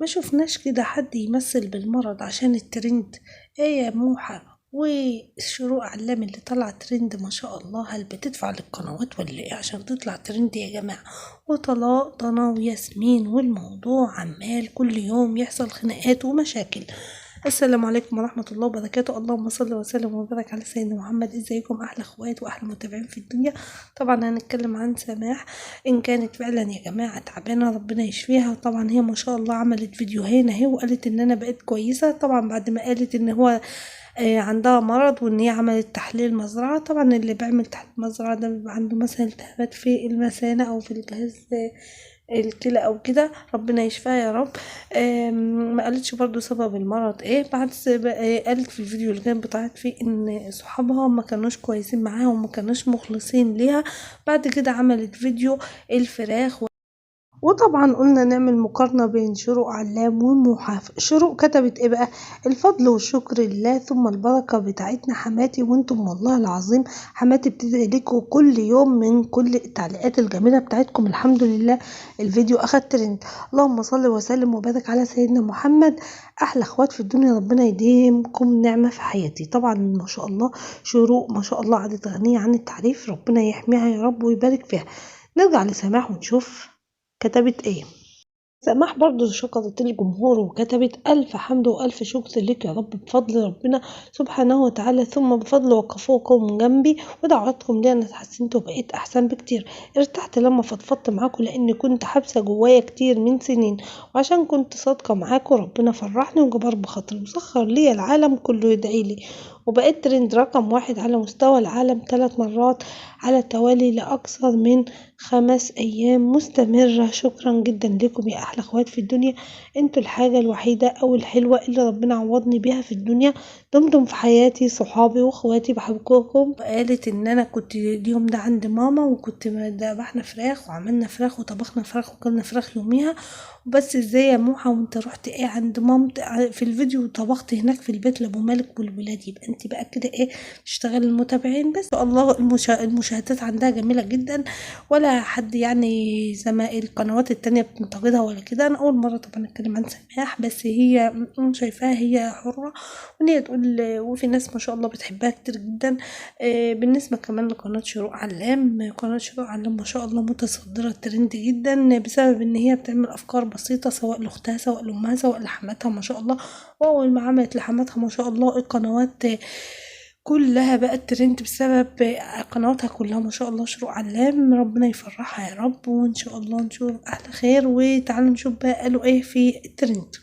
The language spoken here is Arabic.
ما شفناش كده حد يمثل بالمرض عشان الترند. ايه يا موحة وشروق علام اللي طلع ترند ما شاء الله، هل بتدفع للقنوات ولا ايه عشان تطلع ترند يا جماعة؟ وطلاق ضنا وياسمين، والموضوع عمال كل يوم يحصل خناقات ومشاكل. السلام عليكم ورحمة الله وبركاته، اللهم صل وسلم وبارك على سيدنا محمد. ازيكم احلى اخوات واحلى متابعين في الدنيا؟ طبعا هنتكلم عن سماح. ان كانت فعلا يا جماعة تعبانة ربنا يشفيها. طبعا هي ما شاء الله عملت فيديوهين اهي وقالت ان انا بقيت كويسة، طبعا بعد ما قالت ان هو عندها مرض وان هي عملت تحليل مزرعة. طبعا اللي بيعمل تحليل مزرعة ده بيبقى عنده مثلا التهابات في المثانة او في الجهاز الكلى او كده، ربنا يشفيها يا رب. ما قالتش برضو سبب المرض ايه. قالت في الفيديو اللي كانت بتاعت فيه ان صحابها ما كانوش كويسين معاها وما كانوش مخلصين ليها. بعد كده عملت فيديو الفراخ، وطبعا قلنا نعمل مقارنة بين شروق علام وموحى. شروق كتبت ايه بقى؟ الفضل والشكر لله ثم البركة بتاعتنا حماتي وانتم والله العظيم. حماتي بتدعي لكم كل يوم من كل التعليقات الجميلة بتاعتكم، الحمد لله الفيديو اخد ترند. اللهم صل وسلم وبارك على سيدنا محمد. احلى اخوات في الدنيا، ربنا يديمكم نعمة في حياتي. طبعا ما شاء الله شروق ما شاء الله عادت غنية عن التعريف، ربنا يحميها يا رب ويبارك فيها. نرجع لسماح ونشوف كتبت ايه. سماح برضو شكرت الجمهور وكتبت ألف حمد وألف شكر لك يا رب، بفضل ربنا سبحانه وتعالى ثم بفضل وقفوكم جنبي ودعواتكم لي أنا اتحسنت وبقيت أحسن بكتير. ارتحت لما فضفضت معاكم لأني كنت حابسة جوايا كتير من سنين، وعشان كنت صادقة معاكم ربنا فرحني وجبر بخاطري وسخر لي العالم كله يدعي لي، وبقيت ترند رقم 1 على مستوى العالم 3 مرات على التوالي لأكثر من 5 أيام مستمرة. شكرا جدا لكم يا أحلى أخوات في الدنيا، انتوا الحاجة الوحيدة أو الحلوة اللي ربنا عوضني بيها في الدنيا. دمتم في حياتي صحابي واخواتي بحبكم. قالت ان انا كنت اليوم ده عند ماما وكنت ذبحنا فراخ وعملنا فراخ وطبخنا فراخ وكلنا فراخ يوميها. بس ازاي يا موحة وانت رحت ايه عند مامتك في الفيديو وطبخت هناك في البيت لابو مالك والولاد؟ يبقى انت بقى كده ايه تشتغل المتابعين بس. الله المشاهدات عندها جميلة جدا، ولا حد يعني زي ما القنوات التانية بتنتقدها ولا كده. انا اول مرة طبعا اتكلم عن سماح، بس هي شايفاها هي حرة وان هي تقول، وفي ناس ما شاء الله بتحبها كتير جدا. بالنسبة كمان لقناة شروق علام، قناة شروق علام ما شاء الله متصدرة الترند جدا بسبب ان هي بتعمل افكار بسيطة سواء لاختها سواء لامها سواء لحماتها ما شاء الله. واول ما عملت لحماتها ما شاء الله القنوات كلها بقت ترند بسبب قنواتها كلها ما شاء الله. شروق علام ربنا يفرحها يا رب، وان شاء الله نشوف احلى خير. وتعالوا نشوف بقى قالوا ايه في الترند.